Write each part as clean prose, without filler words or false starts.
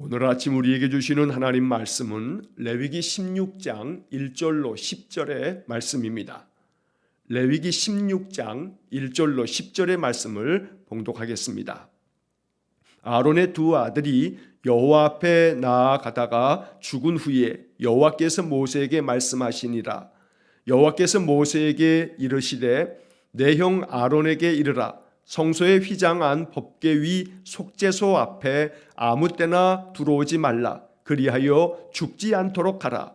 오늘 아침 우리에게 주시는 하나님 말씀은 레위기 16장 1절로 10절의 말씀입니다. 레위기 16장 1절로 10절의 말씀을 봉독하겠습니다. 아론의 두 아들이 여호와 앞에 나아가다가 죽은 후에 여호와께서 모세에게 말씀하시니라. 여호와께서 모세에게 이르시되 내 형 아론에게 이르라. 성소에 휘장한 법궤 위 속죄소 앞에 아무 때나 들어오지 말라. 그리하여 죽지 않도록 하라.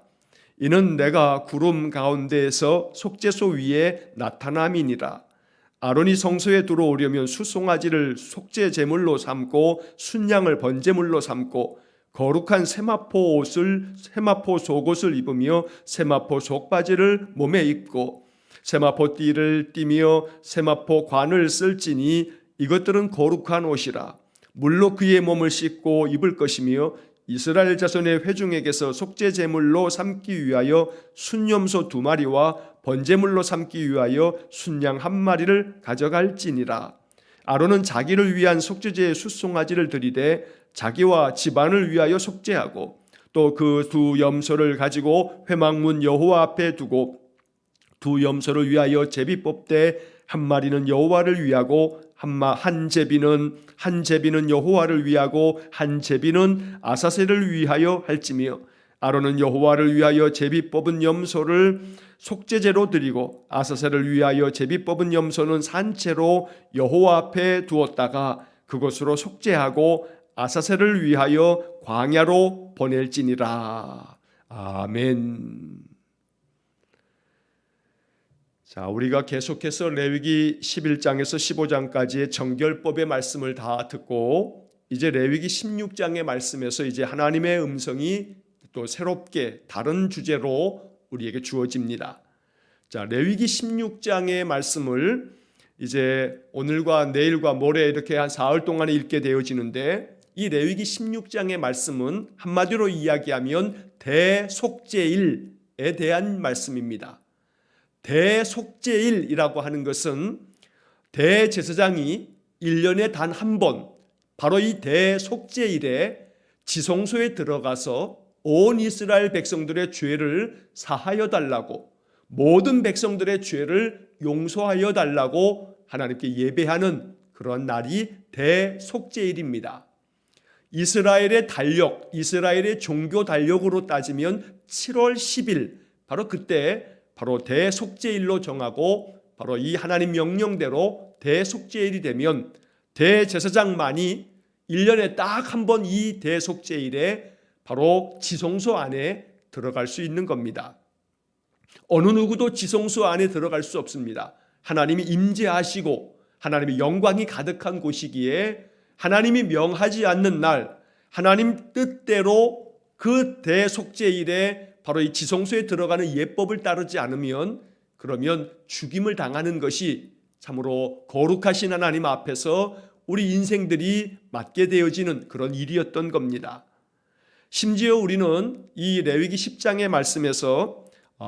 이는 내가 구름 가운데에서 속죄소 위에 나타남이니라. 아론이 성소에 들어오려면 수송아지를 속죄 제물로 삼고 순양을 번제물로 삼고 거룩한 세마포 속옷을 입으며 세마포 속바지를 몸에 입고 세마포 띠를 띠며 세마포 관을 쓸지니 이것들은 거룩한 옷이라. 물로 그의 몸을 씻고 입을 것이며 이스라엘 자손의 회중에게서 속죄 제물로 삼기 위하여 순염소 2마리와 번제물로 삼기 위하여 순양 1마리를 가져갈지니라. 아론은 자기를 위한 속죄제의 수송아지를 들이되 자기와 집안을 위하여 속죄하고 또 그 두 염소를 가지고 회막문 여호와 앞에 두고 두 염소를 위하여 제비 뽑되 1마리는 여호와를 위하고 한 제비는 여호와를 위하고 한 제비는 아사셀을 위하여 할지며 아론은 여호와를 위하여 제비 뽑은 염소를 속죄제로 드리고 아사셀을 위하여 제비 뽑은 염소는 산채로 여호와 앞에 두었다가 그것으로 속죄하고 아사셀을 위하여 광야로 보낼지니라. 아멘. 자, 우리가 계속해서 레위기 11장에서 15장까지의 정결법의 말씀을 다 듣고 이제 레위기 16장의 말씀에서 이제 하나님의 음성이 또 새롭게 다른 주제로 우리에게 주어집니다. 자, 레위기 16장의 말씀을 이제 오늘과 내일과 모레 이렇게 한 사흘 동안에 읽게 되어지는데 이 레위기 16장의 말씀은 한마디로 이야기하면 대속죄일에 대한 말씀입니다. 대속죄일이라고 하는 것은 대제사장이 1년에 단 한 번 바로 이 대속죄일에 지성소에 들어가서 온 이스라엘 백성들의 죄를 사하여 달라고 모든 백성들의 죄를 용서하여 달라고 하나님께 예배하는 그런 날이 대속죄일입니다. 이스라엘의 달력, 이스라엘의 종교 달력으로 따지면 7월 10일 바로 그때 바로 대속죄일로 정하고 바로 이 하나님 명령대로 대속죄일이 되면 대제사장만이 1년에 딱 한 번 이 대속죄일에 바로 지성소 안에 들어갈 수 있는 겁니다. 어느 누구도 지성소 안에 들어갈 수 없습니다. 하나님이 임재하시고 하나님의 영광이 가득한 곳이기에 하나님이 명하지 않는 날 하나님 뜻대로 그 대속죄일에 바로 이 지성소에 들어가는 예법을 따르지 않으면 그러면 죽임을 당하는 것이 참으로 거룩하신 하나님 앞에서 우리 인생들이 맞게 되어지는 그런 일이었던 겁니다. 심지어 우리는 이 레위기 10장의 말씀에서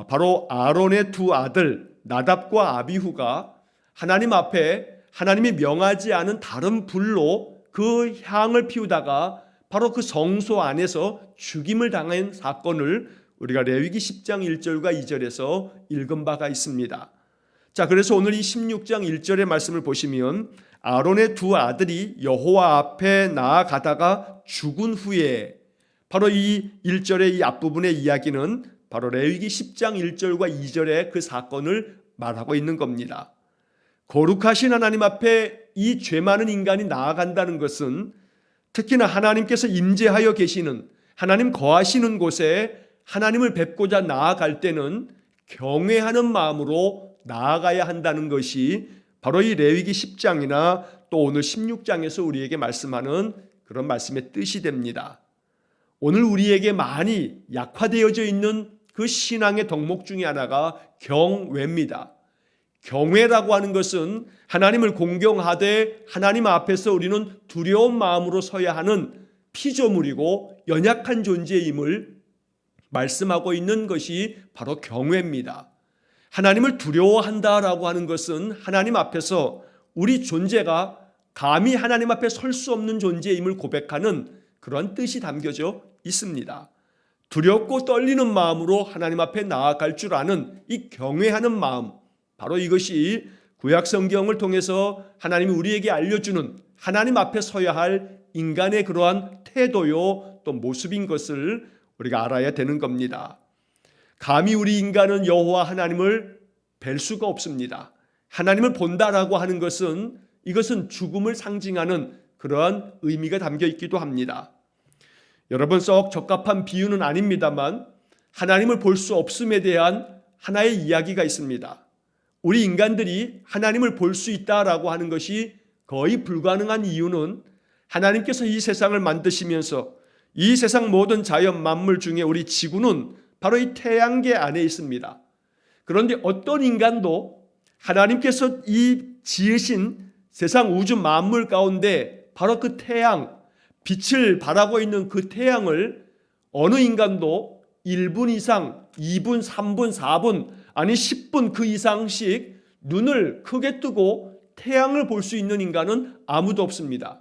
바로 아론의 두 아들 나답과 아비후가 하나님 앞에 하나님이 명하지 않은 다른 불로 그 향을 피우다가 바로 그 성소 안에서 죽임을 당한 사건을 우리가 레위기 10장 1절과 2절에서 읽은 바가 있습니다. 자, 그래서 오늘 이 16장 1절의 말씀을 보시면 아론의 두 아들이 여호와 앞에 나아가다가 죽은 후에 바로 이 1절의 이 앞부분의 이야기는 바로 레위기 10장 1절과 2절의 그 사건을 말하고 있는 겁니다. 거룩하신 하나님 앞에 이 죄 많은 인간이 나아간다는 것은 특히나 하나님께서 임재하여 계시는 하나님 거하시는 곳에 하나님을 뵙고자 나아갈 때는 경외하는 마음으로 나아가야 한다는 것이 바로 이 레위기 10장이나 또 오늘 16장에서 우리에게 말씀하는 그런 말씀의 뜻이 됩니다. 오늘 우리에게 많이 약화되어져 있는 그 신앙의 덕목 중에 하나가 경외입니다. 경외라고 하는 것은 하나님을 공경하되 하나님 앞에서 우리는 두려운 마음으로 서야 하는 피조물이고 연약한 존재임을 말씀하고 있는 것이 바로 경외입니다. 하나님을 두려워한다라고 하는 것은 하나님 앞에서 우리 존재가 감히 하나님 앞에 설 수 없는 존재임을 고백하는 그런 뜻이 담겨져 있습니다. 두렵고 떨리는 마음으로 하나님 앞에 나아갈 줄 아는 이 경외하는 마음, 바로 이것이 구약 성경을 통해서 하나님이 우리에게 알려주는 하나님 앞에 서야 할 인간의 그러한 태도요 또 모습인 것을 우리가 알아야 되는 겁니다. 감히 우리 인간은 여호와 하나님을 뵐 수가 없습니다. 하나님을 본다라고 하는 것은 이것은 죽음을 상징하는 그러한 의미가 담겨 있기도 합니다. 여러분, 썩 적합한 비유는 아닙니다만 하나님을 볼 수 없음에 대한 하나의 이야기가 있습니다. 우리 인간들이 하나님을 볼 수 있다라고 하는 것이 거의 불가능한 이유는 하나님께서 이 세상을 만드시면서 이 세상 모든 자연 만물 중에 우리 지구는 바로 이 태양계 안에 있습니다. 그런데 어떤 인간도 하나님께서 이 지으신 세상 우주 만물 가운데 바로 그 태양, 빛을 발하고 있는 그 태양을 어느 인간도 1분 이상, 2분, 3분, 4분, 아니 10분 그 이상씩 눈을 크게 뜨고 태양을 볼 수 있는 인간은 아무도 없습니다.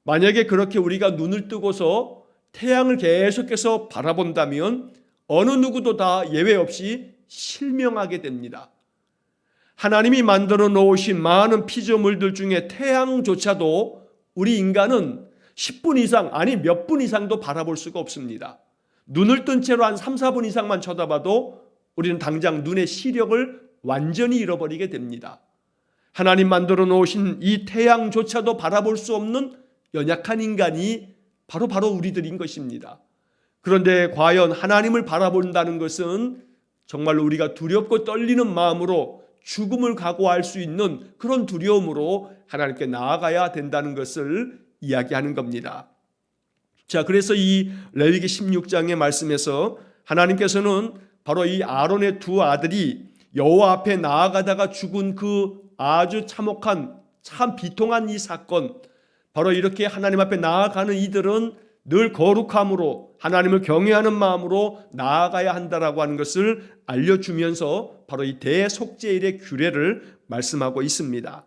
만약에 그렇게 우리가 눈을 뜨고서 태양을 계속해서 바라본다면 어느 누구도 다 예외 없이 실명하게 됩니다. 하나님이 만들어 놓으신 많은 피조물들 중에 태양조차도 우리 인간은 10분 이상, 아니 몇 분 이상도 바라볼 수가 없습니다. 눈을 뜬 채로 한 3, 4분 이상만 쳐다봐도 우리는 당장 눈의 시력을 완전히 잃어버리게 됩니다. 하나님 만들어 놓으신 이 태양조차도 바라볼 수 없는 연약한 인간이 바로 우리들인 것입니다. 그런데 과연 하나님을 바라본다는 것은 정말 우리가 두렵고 떨리는 마음으로 죽음을 각오할 수 있는 그런 두려움으로 하나님께 나아가야 된다는 것을 이야기하는 겁니다. 자, 그래서 이 레위기 16장의 말씀에서 하나님께서는 바로 이 아론의 두 아들이 여호와 앞에 나아가다가 죽은 그 아주 참혹한 참 비통한 이 사건, 바로 이렇게 하나님 앞에 나아가는 이들은 늘 거룩함으로 하나님을 경외하는 마음으로 나아가야 한다라고 하는 것을 알려주면서 바로 이 대속죄일의 규례를 말씀하고 있습니다.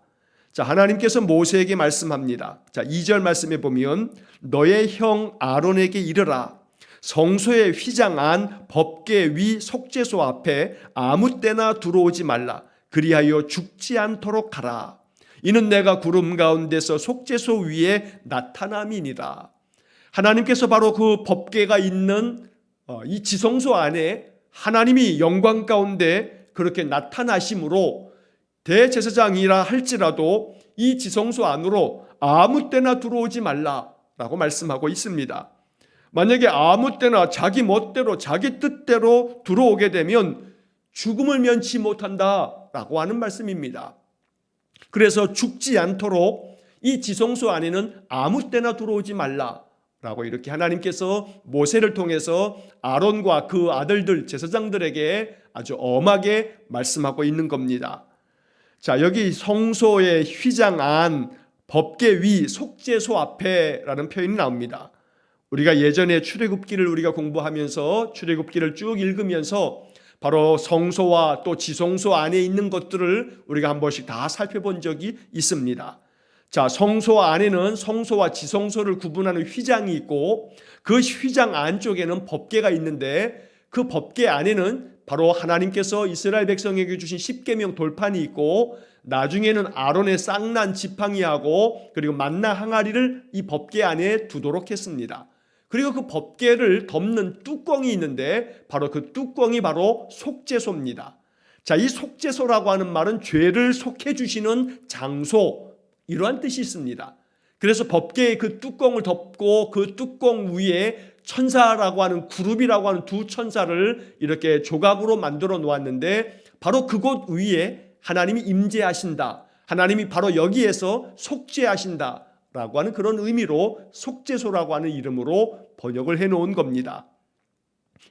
자, 하나님께서 모세에게 말씀합니다. 자, 2절 말씀에 보면 너의 형 아론에게 이르라. 성소의 휘장 안 법궤 위 속죄소 앞에 아무 때나 들어오지 말라. 그리하여 죽지 않도록 하라. 이는 내가 구름 가운데서 속죄소 위에 나타남이니라. 하나님께서 바로 그 법궤가 있는 이 지성소 안에 하나님이 영광 가운데 그렇게 나타나심으로 대제사장이라 할지라도 이 지성소 안으로 아무 때나 들어오지 말라라고 말씀하고 있습니다. 만약에 아무 때나 자기 멋대로 자기 뜻대로 들어오게 되면 죽음을 면치 못한다라고 하는 말씀입니다. 그래서 죽지 않도록 이 지성소 안에는 아무 때나 들어오지 말라라고 이렇게 하나님께서 모세를 통해서 아론과 그 아들들 제사장들에게 아주 엄하게 말씀하고 있는 겁니다. 자, 여기 성소의 휘장 안 법궤 위 속죄소 앞에라는 표현이 나옵니다. 우리가 예전에 출애굽기를 우리가 공부하면서 출애굽기를 쭉 읽으면서 바로 성소와 또 지성소 안에 있는 것들을 우리가 한 번씩 다 살펴본 적이 있습니다. 자, 성소 안에는 성소와 지성소를 구분하는 휘장이 있고 그 휘장 안쪽에는 법궤가 있는데 그 법궤 안에는 바로 하나님께서 이스라엘 백성에게 주신 십계명 돌판이 있고 나중에는 아론의 쌍난 지팡이하고 그리고 만나 항아리를 이 법궤 안에 두도록 했습니다. 그리고 그 법궤를 덮는 뚜껑이 있는데 바로 그 뚜껑이 바로 속죄소입니다. 자, 이 속죄소라고 하는 말은 죄를 속해 주시는 장소, 이러한 뜻이 있습니다. 그래서 법궤의 그 뚜껑을 덮고 그 뚜껑 위에 천사라고 하는 그룹이라고 하는 두 천사를 이렇게 조각으로 만들어 놓았는데 바로 그곳 위에 하나님이 임재하신다. 하나님이 바로 여기에서 속죄하신다. 라고 하는 그런 의미로 속죄소라고 하는 이름으로 번역을 해놓은 겁니다.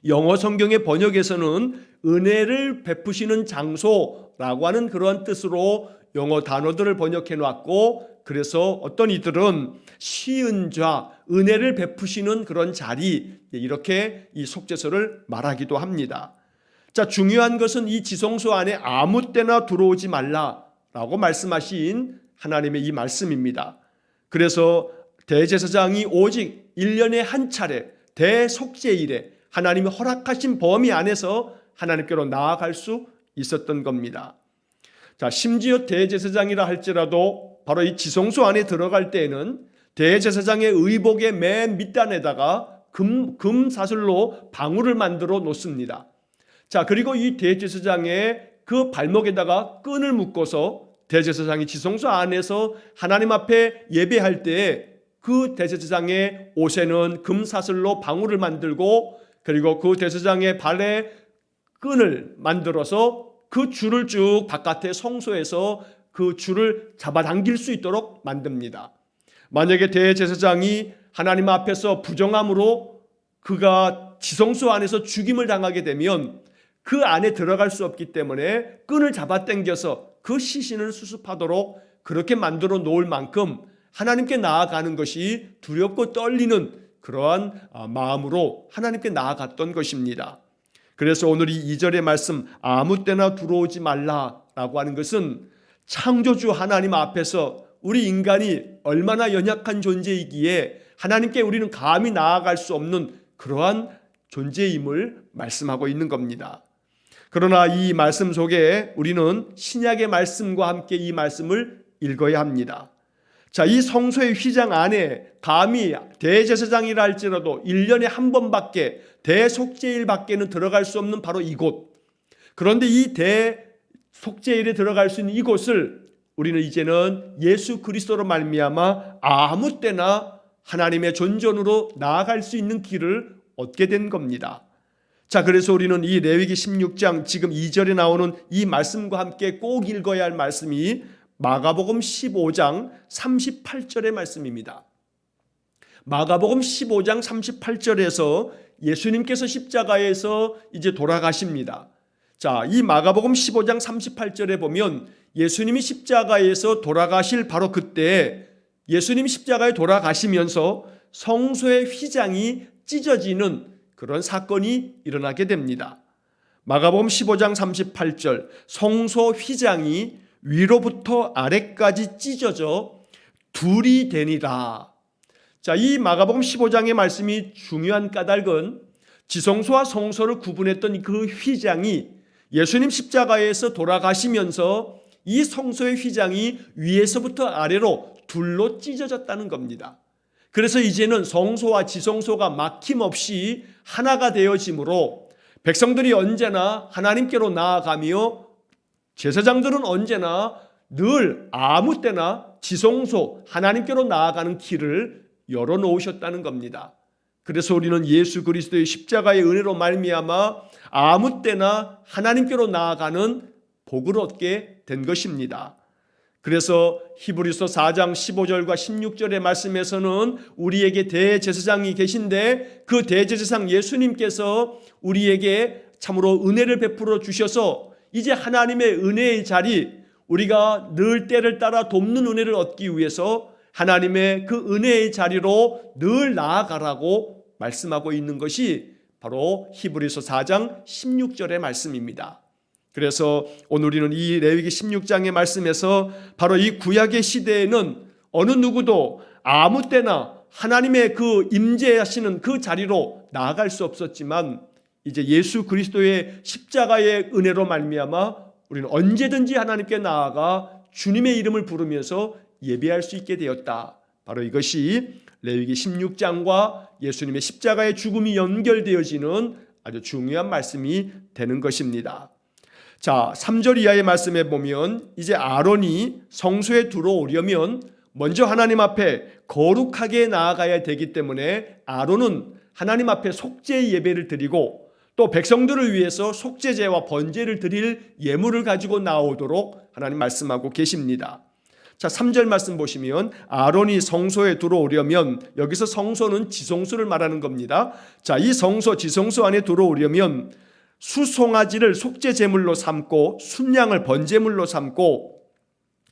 영어 성경의 번역에서는 은혜를 베푸시는 장소라고 하는 그런 뜻으로 영어 단어들을 번역해 놨고 그래서 어떤 이들은 시은 자, 은혜를 베푸시는 그런 자리 이렇게 이 속죄소를 말하기도 합니다. 자, 중요한 것은 이 지성소 안에 아무 때나 들어오지 말라라고 말씀하신 하나님의 이 말씀입니다. 그래서 대제사장이 오직 1년에 한 차례 대속죄일에 하나님이 허락하신 범위 안에서 하나님께로 나아갈 수 있었던 겁니다. 자, 심지어 대제사장이라 할지라도 바로 이 지성소 안에 들어갈 때에는 대제사장의 의복의 맨 밑단에다가 금 사슬로 방울을 만들어 놓습니다. 자, 그리고 이 대제사장의 그 발목에다가 끈을 묶어서 대제사장이 지성소 안에서 하나님 앞에 예배할 때에 그 대제사장의 옷에는 금 사슬로 방울을 만들고, 그리고 그 대제사장의 발에 끈을 만들어서 그 줄을 쭉 바깥에 성소에서 그 줄을 잡아당길 수 있도록 만듭니다. 만약에 대제사장이 하나님 앞에서 부정함으로 그가 지성소 안에서 죽임을 당하게 되면 그 안에 들어갈 수 없기 때문에 끈을 잡아당겨서 그 시신을 수습하도록 그렇게 만들어 놓을 만큼 하나님께 나아가는 것이 두렵고 떨리는 그러한 마음으로 하나님께 나아갔던 것입니다. 그래서 오늘 이 2절의 말씀 아무 때나 들어오지 말라라고 하는 것은 창조주 하나님 앞에서 우리 인간이 얼마나 연약한 존재이기에 하나님께 우리는 감히 나아갈 수 없는 그러한 존재임을 말씀하고 있는 겁니다. 그러나 이 말씀 속에 우리는 신약의 말씀과 함께 이 말씀을 읽어야 합니다. 자, 이 성소의 휘장 안에 감히 대제사장이라 할지라도 1년에 한 번밖에 대속죄일밖에는 들어갈 수 없는 바로 이곳. 그런데 이 대속죄일에 들어갈 수 있는 이곳을 우리는 이제는 예수 그리스도로 말미암아 아무 때나 하나님의 존전으로 나아갈 수 있는 길을 얻게 된 겁니다. 자, 그래서 우리는 이 레위기 16장 지금 2절에 나오는 이 말씀과 함께 꼭 읽어야 할 말씀이 마가복음 15장 38절의 말씀입니다. 마가복음 15장 38절에서 예수님께서 십자가에서 이제 돌아가십니다. 자, 이 마가복음 15장 38절에 보면 예수님이 십자가에서 돌아가실 바로 그때 예수님이 십자가에 돌아가시면서 성소의 휘장이 찢어지는 그런 사건이 일어나게 됩니다. 마가복음 15장 38절 성소 휘장이 위로부터 아래까지 찢어져 둘이 되니라. 자, 이 마가복음 15장의 말씀이 중요한 까닭은 지성소와 성소를 구분했던 그 휘장이 예수님 십자가에서 돌아가시면서 이 성소의 휘장이 위에서부터 아래로 둘로 찢어졌다는 겁니다. 그래서 이제는 성소와 지성소가 막힘없이 하나가 되어지므로 백성들이 언제나 하나님께로 나아가며 제사장들은 언제나 늘 아무 때나 지성소 하나님께로 나아가는 길을 열어놓으셨다는 겁니다. 그래서 우리는 예수 그리스도의 십자가의 은혜로 말미암아 아무 때나 하나님께로 나아가는 복을 얻게 된 것입니다. 그래서 히브리서 4장 15절과 16절의 말씀에서는 우리에게 대제사장이 계신데 그 대제사장 예수님께서 우리에게 참으로 은혜를 베풀어 주셔서 이제 하나님의 은혜의 자리, 우리가 늘 때를 따라 돕는 은혜를 얻기 위해서 하나님의 그 은혜의 자리로 늘 나아가라고 말씀하고 있는 것이 바로 히브리서 4장 16절의 말씀입니다. 그래서 오늘 우리는 이 레위기 16장의 말씀에서 바로 이 구약의 시대에는 어느 누구도 아무 때나 하나님의 그 임재하시는 그 자리로 나아갈 수 없었지만 이제 예수 그리스도의 십자가의 은혜로 말미암아 우리는 언제든지 하나님께 나아가 주님의 이름을 부르면서 예배할 수 있게 되었다. 바로 이것이 레위기 16장과 예수님의 십자가의 죽음이 연결되어지는 아주 중요한 말씀이 되는 것입니다. 자, 3절 이하의 말씀에 보면 이제 아론이 성소에 들어오려면 먼저 하나님 앞에 거룩하게 나아가야 되기 때문에 아론은 하나님 앞에 속죄 예배를 드리고 또 백성들을 위해서 속죄제와 번제를 드릴 예물을 가지고 나오도록 하나님 말씀하고 계십니다. 자, 3절 말씀 보시면 아론이 성소에 들어오려면 여기서 성소는 지성소를 말하는 겁니다. 자, 이 성소 지성소 안에 들어오려면 수송아지를 속죄제물로 삼고 순양을 번제물로 삼고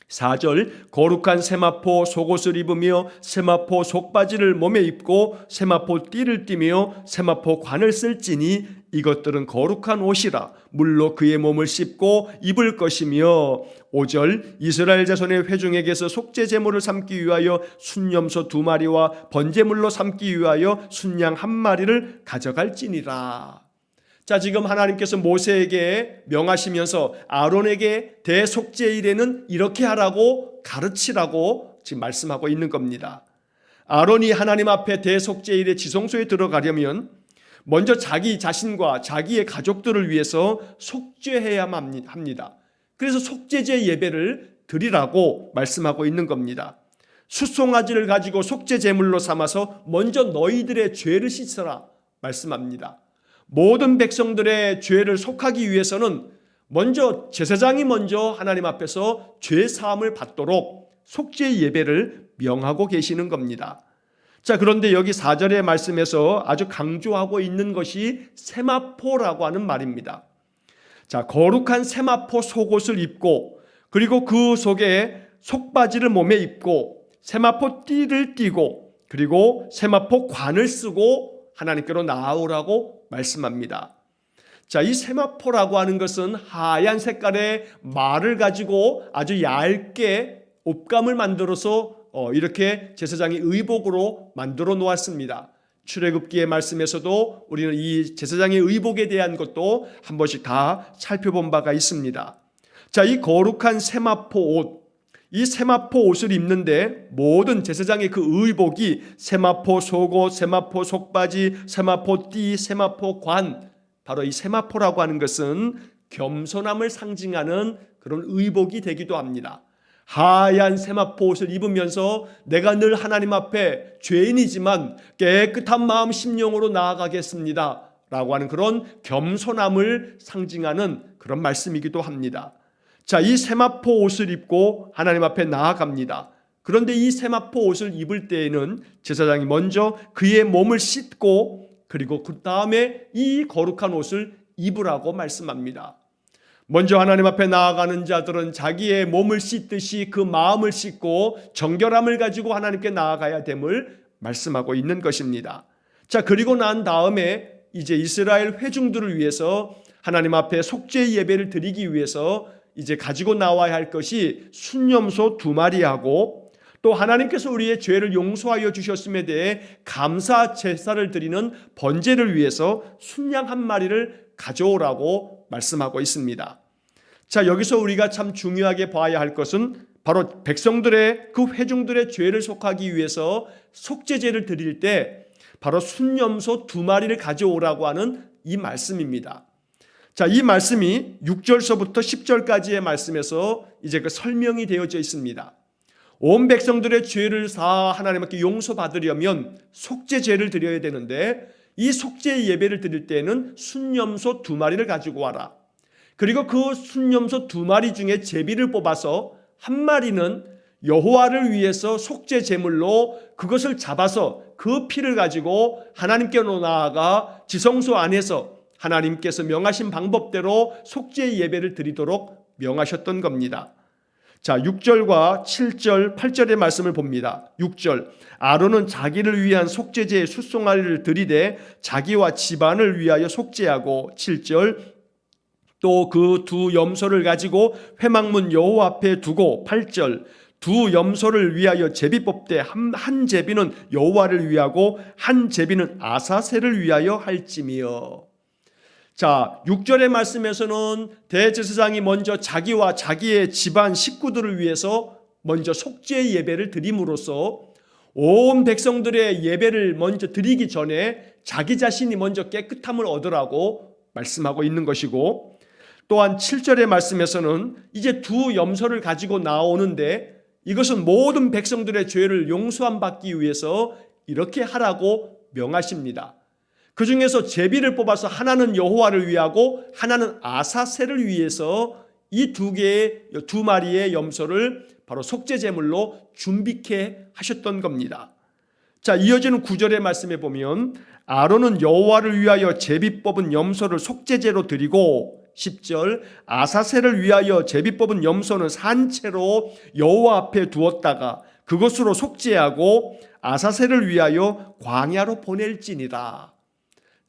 4절 거룩한 세마포 속옷을 입으며 세마포 속바지를 몸에 입고 세마포 띠를 띠며 세마포 관을 쓸지니 이것들은 거룩한 옷이라 물로 그의 몸을 씻고 입을 것이며 5절 이스라엘 자손의 회중에게서 속죄 제물을 삼기 위하여 순염소 2마리와 번제물로 삼기 위하여 순양 1마리를 가져갈지니라. 자, 지금 하나님께서 모세에게 명하시면서 아론에게 대속죄일에는 이렇게 하라고 가르치라고 지금 말씀하고 있는 겁니다. 아론이 하나님 앞에 대속죄일에 지성소에 들어가려면 먼저 자기 자신과 자기의 가족들을 위해서 속죄해야만 합니다. 그래서 속죄제 예배를 드리라고 말씀하고 있는 겁니다. 숫송아지를 가지고 속죄 제물로 삼아서 먼저 너희들의 죄를 씻어라 말씀합니다. 모든 백성들의 죄를 속하기 위해서는 먼저 제사장이 먼저 하나님 앞에서 죄 사함을 받도록 속죄 예배를 명하고 계시는 겁니다. 자, 그런데 여기 4절의 말씀에서 아주 강조하고 있는 것이 세마포라고 하는 말입니다. 자, 거룩한 세마포 속옷을 입고 그리고 그 속에 속바지를 몸에 입고 세마포 띠를 띠고 그리고 세마포 관을 쓰고 하나님께로 나아오라고 말씀합니다. 자, 이 세마포라고 하는 것은 하얀 색깔의 말을 가지고 아주 얇게 옷감을 만들어서 이렇게 제사장이 의복으로 만들어 놓았습니다. 출애굽기의 말씀에서도 우리는 이 제사장의 의복에 대한 것도 한 번씩 다 살펴본 바가 있습니다. 자, 이 거룩한 세마포 옷, 이 세마포 옷을 입는데 모든 제사장의 그 의복이 세마포 속옷, 세마포 속바지, 세마포 띠, 세마포 관, 바로 이 세마포라고 하는 것은 겸손함을 상징하는 그런 의복이 되기도 합니다. 하얀 세마포 옷을 입으면서 내가 늘 하나님 앞에 죄인이지만 깨끗한 마음 심령으로 나아가겠습니다 라고 하는 그런 겸손함을 상징하는 그런 말씀이기도 합니다. 자, 이 세마포 옷을 입고 하나님 앞에 나아갑니다. 그런데 이 세마포 옷을 입을 때에는 제사장이 먼저 그의 몸을 씻고 그리고 그 다음에 이 거룩한 옷을 입으라고 말씀합니다. 먼저 하나님 앞에 나아가는 자들은 자기의 몸을 씻듯이 그 마음을 씻고 정결함을 가지고 하나님께 나아가야 됨을 말씀하고 있는 것입니다. 자, 그리고 난 다음에 이제 이스라엘 회중들을 위해서 하나님 앞에 속죄 예배를 드리기 위해서 이제 가지고 나와야 할 것이 순염소 2마리하고 또 하나님께서 우리의 죄를 용서하여 주셨음에 대해 감사 제사를 드리는 번제를 위해서 순양 1마리를 가져오라고 말씀하고 있습니다. 자, 여기서 우리가 참 중요하게 봐야 할 것은 바로 백성들의 그 회중들의 죄를 속하기 위해서 속죄제를 드릴 때 바로 순염소 2마리를 가져오라고 하는 이 말씀입니다. 자, 이 말씀이 6절서부터 10절까지의 말씀에서 이제 그 설명이 되어져 있습니다. 온 백성들의 죄를 다 하나님께 용서받으려면 속죄제를 드려야 되는데 이 속죄 예배를 드릴 때에는 순염소 2마리를 가지고 와라. 그리고 그 순염소 2마리 중에 제비를 뽑아서 1마리는 여호와를 위해서 속죄 제물로 그것을 잡아서 그 피를 가지고 하나님께로 나아가 지성소 안에서 하나님께서 명하신 방법대로 속죄 예배를 드리도록 명하셨던 겁니다. 자, 6절과 7절, 8절의 말씀을 봅니다. 6절, 아론은 자기를 위한 속죄제의 숫송아리를 드리되 자기와 집안을 위하여 속죄하고 7절, 또 그 2 염소를 가지고 회막문 여호와 앞에 두고 8절, 2 염소를 위하여 제비 뽑되 한 제비는 여호와를 위하고 한 제비는 아사셀을 위하여 할지며. 자, 6절의 말씀에서는 대제사장이 먼저 자기와 자기의 집안 식구들을 위해서 먼저 속죄 예배를 드림으로써 온 백성들의 예배를 먼저 드리기 전에 자기 자신이 먼저 깨끗함을 얻으라고 말씀하고 있는 것이고, 또한 7절의 말씀에서는 이제 2 염소를 가지고 나오는데 이것은 모든 백성들의 죄를 용서함 받기 위해서 이렇게 하라고 명하십니다. 그 중에서 제비를 뽑아서 하나는 여호와를 위하고 하나는 아사셀을 위해서 이 2마리의 염소를 바로 속죄제물로 준비케 하셨던 겁니다. 자, 이어지는 9절의 말씀에 보면 아론은 여호와를 위하여 제비 뽑은 염소를 속죄제로 드리고 10절, 아사셀을 위하여 제비 뽑은 염소는 산채로 여호와 앞에 두었다가 그것으로 속죄하고 아사셀을 위하여 광야로 보낼지니라.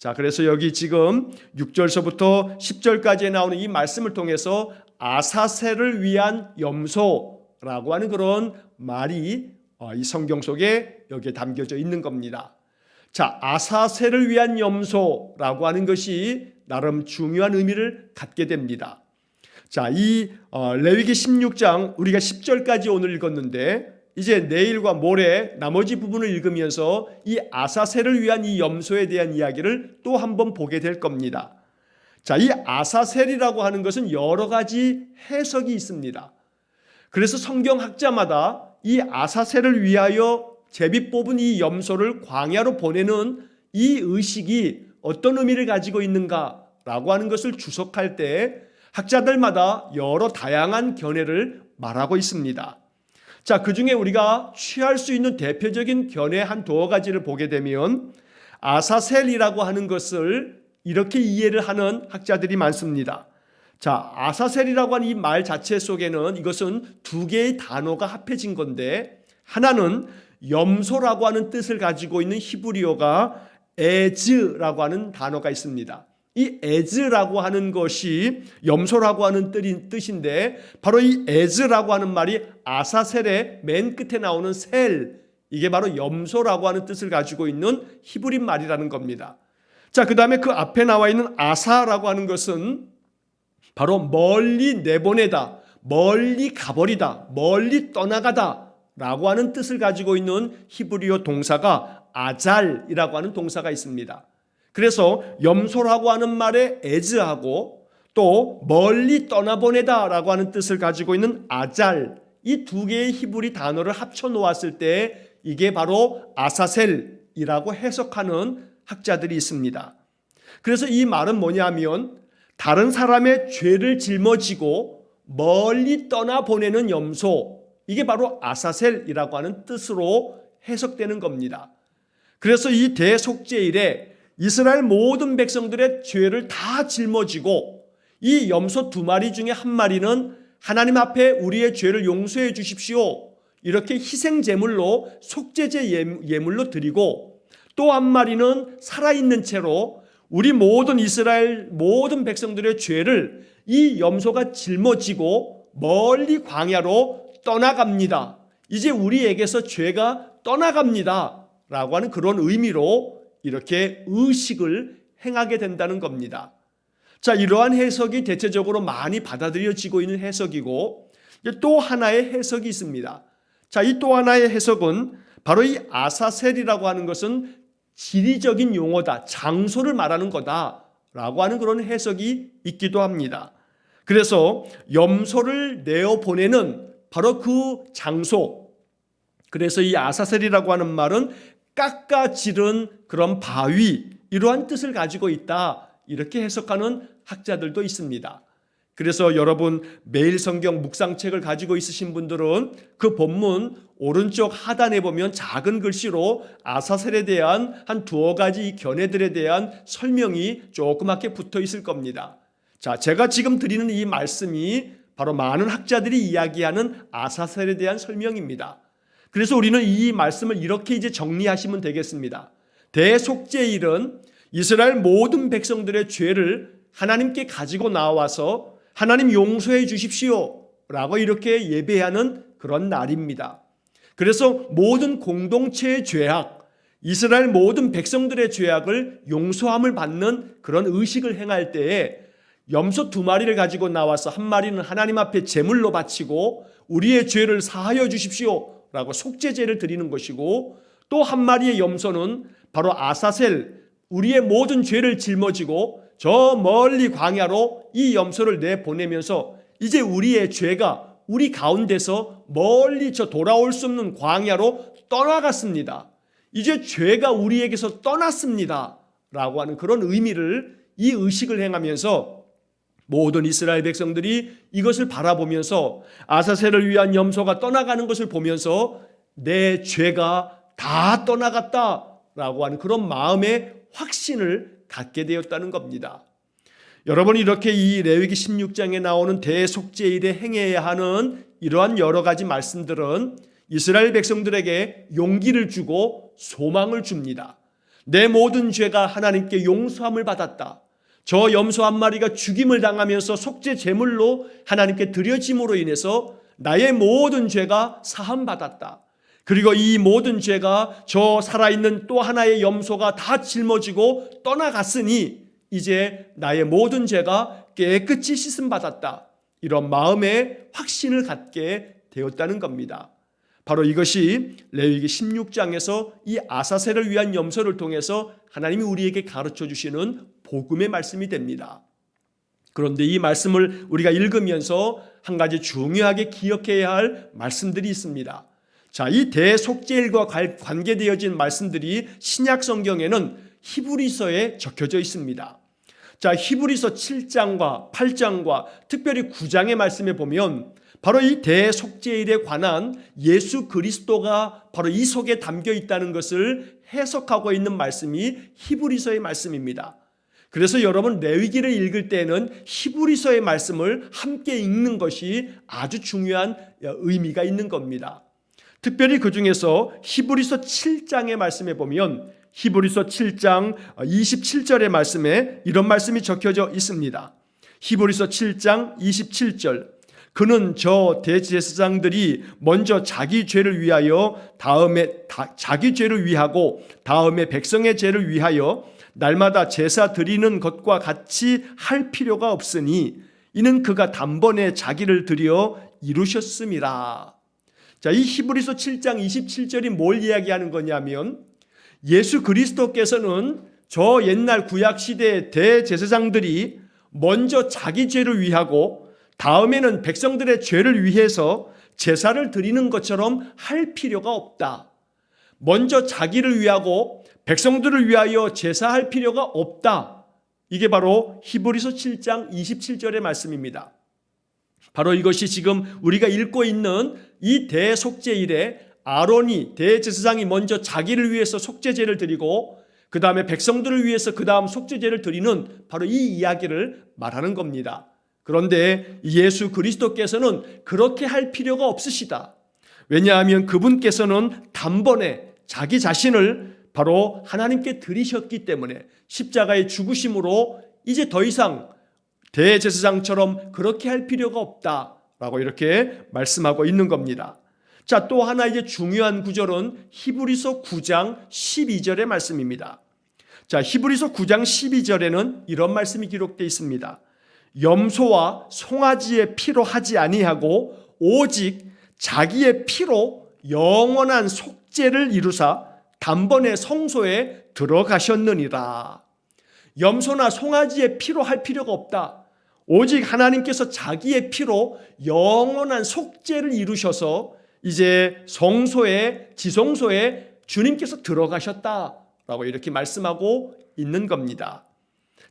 자, 그래서 여기 지금 6절서부터 10절까지에 나오는 이 말씀을 통해서 아사셀을 위한 염소라고 하는 그런 말이 이 성경 속에 여기에 담겨져 있는 겁니다. 자, 아사셀을 위한 염소라고 하는 것이 나름 중요한 의미를 갖게 됩니다. 자, 이 레위기 16장 우리가 10절까지 오늘 읽었는데 이제 내일과 모레 나머지 부분을 읽으면서 이 아사셀을 위한 이 염소에 대한 이야기를 또 한번 보게 될 겁니다. 자, 이 아사셀이라고 하는 것은 여러 가지 해석이 있습니다. 그래서 성경학자마다 이 아사셀을 위하여 제비 뽑은 이 염소를 광야로 보내는 이 의식이 어떤 의미를 가지고 있는가라고 하는 것을 주석할 때 학자들마다 여러 다양한 견해를 말하고 있습니다. 자, 그 중에 우리가 취할 수 있는 대표적인 견해 한 두어 가지를 보게 되면 아사셀이라고 하는 것을 이렇게 이해를 하는 학자들이 많습니다. 자, 아사셀이라고 하는 이 말 자체 속에는 이것은 두 개의 단어가 합해진 건데 하나는 염소라고 하는 뜻을 가지고 있는 히브리어가 에즈라고 하는 단어가 있습니다. 이 에즈라고 하는 것이 염소라고 하는 뜻인데 바로 이 에즈라고 하는 말이 아사셀의 맨 끝에 나오는 셀, 이게 바로 염소라고 하는 뜻을 가지고 있는 히브리 말이라는 겁니다. 자, 그 다음에 그 앞에 나와 있는 아사라고 하는 것은 바로 멀리 내보내다, 멀리 가버리다, 멀리 떠나가다 라고 하는 뜻을 가지고 있는 히브리어 동사가 아잘이라고 하는 동사가 있습니다. 그래서 염소라고 하는 말에 에즈하고 또 멀리 떠나보내다 라고 하는 뜻을 가지고 있는 아잘, 이 두 개의 히브리 단어를 합쳐 놓았을 때 이게 바로 아사셀이라고 해석하는 학자들이 있습니다. 그래서 이 말은 뭐냐면 다른 사람의 죄를 짊어지고 멀리 떠나보내는 염소, 이게 바로 아사셀이라고 하는 뜻으로 해석되는 겁니다. 그래서 이 대속죄일에 이스라엘 모든 백성들의 죄를 다 짊어지고 이 염소 두 마리 중에 한 마리는 하나님 앞에 우리의 죄를 용서해 주십시오, 이렇게 희생제물로 속죄제 예물로 드리고 또 한 마리는 살아있는 채로 우리 모든 이스라엘 모든 백성들의 죄를 이 염소가 짊어지고 멀리 광야로 떠나갑니다. 이제 우리에게서 죄가 떠나갑니다 라고 하는 그런 의미로 이렇게 의식을 행하게 된다는 겁니다. 자, 이러한 해석이 대체적으로 많이 받아들여지고 있는 해석이고 또 하나의 해석이 있습니다. 자, 이 또 하나의 해석은 바로 이 아사셀이라고 하는 것은 지리적인 용어다, 장소를 말하는 거다라고 하는 그런 해석이 있기도 합니다. 그래서 염소를 내어보내는 바로 그 장소, 그래서 이 아사셀이라고 하는 말은 깎아지른 그런 바위, 이러한 뜻을 가지고 있다, 이렇게 해석하는 학자들도 있습니다. 그래서 여러분 매일 성경 묵상책을 가지고 있으신 분들은 그 본문 오른쪽 하단에 보면 작은 글씨로 아사셀에 대한 한 두어 가지 견해들에 대한 설명이 조그맣게 붙어 있을 겁니다. 자, 제가 지금 드리는 이 말씀이 바로 많은 학자들이 이야기하는 아사셀에 대한 설명입니다. 그래서 우리는 이 말씀을 이렇게 이제 정리하시면 되겠습니다. 대속죄일은 이스라엘 모든 백성들의 죄를 하나님께 가지고 나와서 하나님 용서해 주십시오 라고 이렇게 예배하는 그런 날입니다. 그래서 모든 공동체의 죄악, 이스라엘 모든 백성들의 죄악을 용서함을 받는 그런 의식을 행할 때에 염소 두 마리를 가지고 나와서 한 마리는 하나님 앞에 제물로 바치고 우리의 죄를 사하여 주십시오 라고 속죄제를 드리는 것이고 또 한 마리의 염소는 바로 아사셀, 우리의 모든 죄를 짊어지고 저 멀리 광야로 이 염소를 내보내면서 이제 우리의 죄가 우리 가운데서 멀리 저 돌아올 수 없는 광야로 떠나갔습니다. 이제 죄가 우리에게서 떠났습니다 라고 하는 그런 의미를, 이 의식을 행하면서 모든 이스라엘 백성들이 이것을 바라보면서 아사셀을 위한 염소가 떠나가는 것을 보면서 내 죄가 다 떠나갔다라고 하는 그런 마음의 확신을 갖게 되었다는 겁니다. 여러분, 이렇게 이 레위기 16장에 나오는 대속죄일에 행해야 하는 이러한 여러 가지 말씀들은 이스라엘 백성들에게 용기를 주고 소망을 줍니다. 내 모든 죄가 하나님께 용서함을 받았다. 저 염소 한 마리가 죽임을 당하면서 속죄 제물로 하나님께 드려짐으로 인해서 나의 모든 죄가 사함받았다. 그리고 이 모든 죄가 저 살아있는 또 하나의 염소가 다 짊어지고 떠나갔으니 이제 나의 모든 죄가 깨끗이 씻음받았다. 이런 마음의 확신을 갖게 되었다는 겁니다. 바로 이것이 레위기 16장에서 이 아사셀을 위한 염소를 통해서 하나님이 우리에게 가르쳐 주시는 복음의 말씀이 됩니다. 그런데 이 말씀을 우리가 읽으면서 한 가지 중요하게 기억해야 할 말씀들이 있습니다. 자, 이 대속죄일과 관계되어진 말씀들이 신약 성경에는 히브리서에 적혀져 있습니다. 자, 히브리서 7장과 8장과 특별히 9장의 말씀에 보면 바로 이 대속죄일에 관한 예수 그리스도가 바로 이 속에 담겨 있다는 것을 해석하고 있는 말씀이 히브리서의 말씀입니다. 그래서 여러분 레위기를 읽을 때는 히브리서의 말씀을 함께 읽는 것이 아주 중요한 의미가 있는 겁니다. 특별히 그 중에서 히브리서 7장의 말씀에 보면 히브리서 7장 27절의 말씀에 이런 말씀이 적혀져 있습니다. 히브리서 7장 27절, 그는 저 대제사장들이 먼저 자기 죄를 위하여 자기 죄를 위하고 다음에 백성의 죄를 위하여 날마다 제사 드리는 것과 같이 할 필요가 없으니 이는 그가 단번에 자기를 드려 이루셨음이라. 자, 이 히브리서 7장 27절이 뭘 이야기하는 거냐면 예수 그리스도께서는 저 옛날 구약 시대의 대제사장들이 먼저 자기 죄를 위하고 다음에는 백성들의 죄를 위해서 제사를 드리는 것처럼 할 필요가 없다. 먼저 자기를 위하고 백성들을 위하여 제사할 필요가 없다. 이게 바로 히브리서 7장 27절의 말씀입니다. 바로 이것이 지금 우리가 읽고 있는 이 대속죄일에 아론이 대제사장이 먼저 자기를 위해서 속죄제를 드리고 그 다음에 백성들을 위해서 그 다음 속죄제를 드리는 바로 이 이야기를 말하는 겁니다. 그런데 예수 그리스도께서는 그렇게 할 필요가 없으시다. 왜냐하면 그분께서는 단번에 자기 자신을 바로 하나님께 드리셨기 때문에 십자가의 죽으심으로 이제 더 이상 대제사장처럼 그렇게 할 필요가 없다라고 이렇게 말씀하고 있는 겁니다. 자, 또 하나 이제 중요한 구절은 히브리서 9장 12절의 말씀입니다. 자, 히브리서 9장 12절에는 이런 말씀이 기록되어 있습니다. 염소와 송아지의 피로 하지 아니하고 오직 자기의 피로 영원한 속죄를 이루사 단번에 성소에 들어가셨느니라. 염소나 송아지의 피로 할 필요가 없다. 오직 하나님께서 자기의 피로 영원한 속죄를 이루셔서 이제 성소에, 지성소에 주님께서 들어가셨다라고 이렇게 말씀하고 있는 겁니다.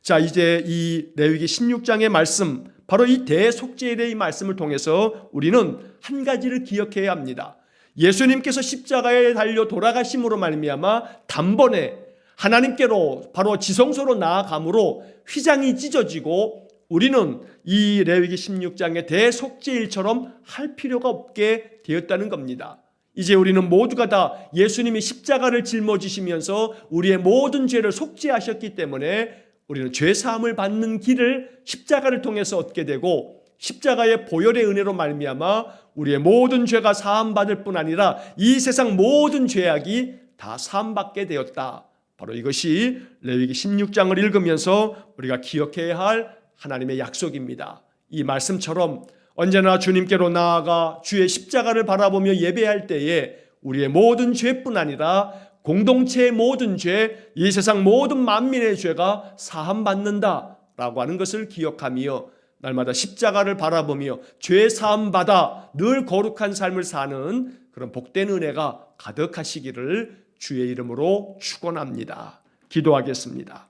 자, 이제 이 레위기 16장의 말씀, 바로 이 대속죄일의 말씀을 통해서 우리는 한 가지를 기억해야 합니다. 예수님께서 십자가에 달려 돌아가심으로 말미암아 단번에 하나님께로 바로 지성소로 나아감으로 휘장이 찢어지고 우리는 이 레위기 16장의 대속죄일처럼 할 필요가 없게 되었다는 겁니다. 이제 우리는 모두가 다 예수님이 십자가를 짊어지시면서 우리의 모든 죄를 속죄하셨기 때문에 우리는 죄사함을 받는 길을 십자가를 통해서 얻게 되고 십자가의 보혈의 은혜로 말미암아 우리의 모든 죄가 사함받을 뿐 아니라 이 세상 모든 죄악이 다 사함받게 되었다. 바로 이것이 레위기 16장을 읽으면서 우리가 기억해야 할 하나님의 약속입니다. 이 말씀처럼 언제나 주님께로 나아가 주의 십자가를 바라보며 예배할 때에 우리의 모든 죄뿐 아니라 공동체의 모든 죄, 이 세상 모든 만민의 죄가 사함받는다라고 하는 것을 기억하며 날마다 십자가를 바라보며 죄 사함받아 늘 거룩한 삶을 사는 그런 복된 은혜가 가득하시기를 주의 이름으로 축원합니다. 기도하겠습니다.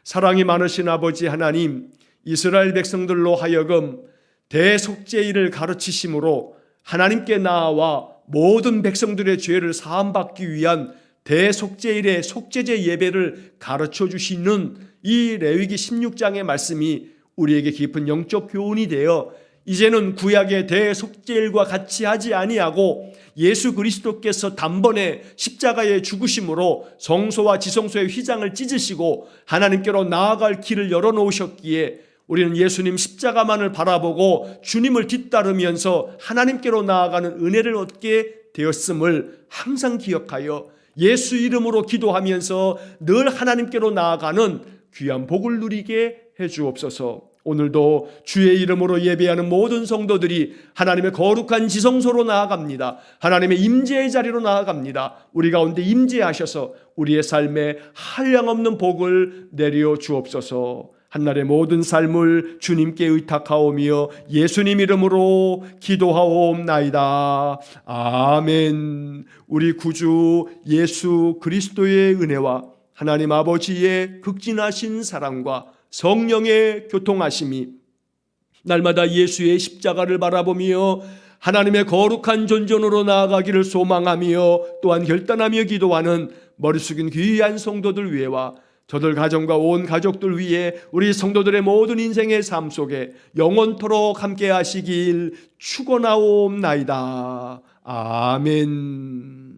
사랑이 많으신 아버지 하나님, 이스라엘 백성들로 하여금 대속죄일을 가르치심으로 하나님께 나아와 모든 백성들의 죄를 사함받기 위한 대속죄일의 속죄제 예배를 가르쳐 주시는 이 레위기 16장의 말씀이 우리에게 깊은 영적 교훈이 되어 이제는 구약의 대속죄일과 같이 하지 아니하고 예수 그리스도께서 단번에 십자가의 죽으심으로 성소와 지성소의 휘장을 찢으시고 하나님께로 나아갈 길을 열어놓으셨기에 우리는 예수님 십자가만을 바라보고 주님을 뒤따르면서 하나님께로 나아가는 은혜를 얻게 되었음을 항상 기억하여 예수 이름으로 기도하면서 늘 하나님께로 나아가는 귀한 복을 누리게 해주옵소서. 오늘도 주의 이름으로 예배하는 모든 성도들이 하나님의 거룩한 지성소로 나아갑니다. 하나님의 임재의 자리로 나아갑니다. 우리 가운데 임재하셔서 우리의 삶에 한량없는 복을 내려 주옵소서. 한날의 모든 삶을 주님께 의탁하오며 예수님 이름으로 기도하옵나이다. 아멘. 우리 구주 예수 그리스도의 은혜와 하나님 아버지의 극진하신 사랑과 성령의 교통하심이 날마다 예수의 십자가를 바라보며 하나님의 거룩한 존전으로 나아가기를 소망하며 또한 결단하며 기도하는 머리 숙인 귀한 성도들 위에와 저들 가정과 온 가족들 위해 우리 성도들의 모든 인생의 삶 속에 영원토록 함께 하시길 축원하옵나이다. 아멘.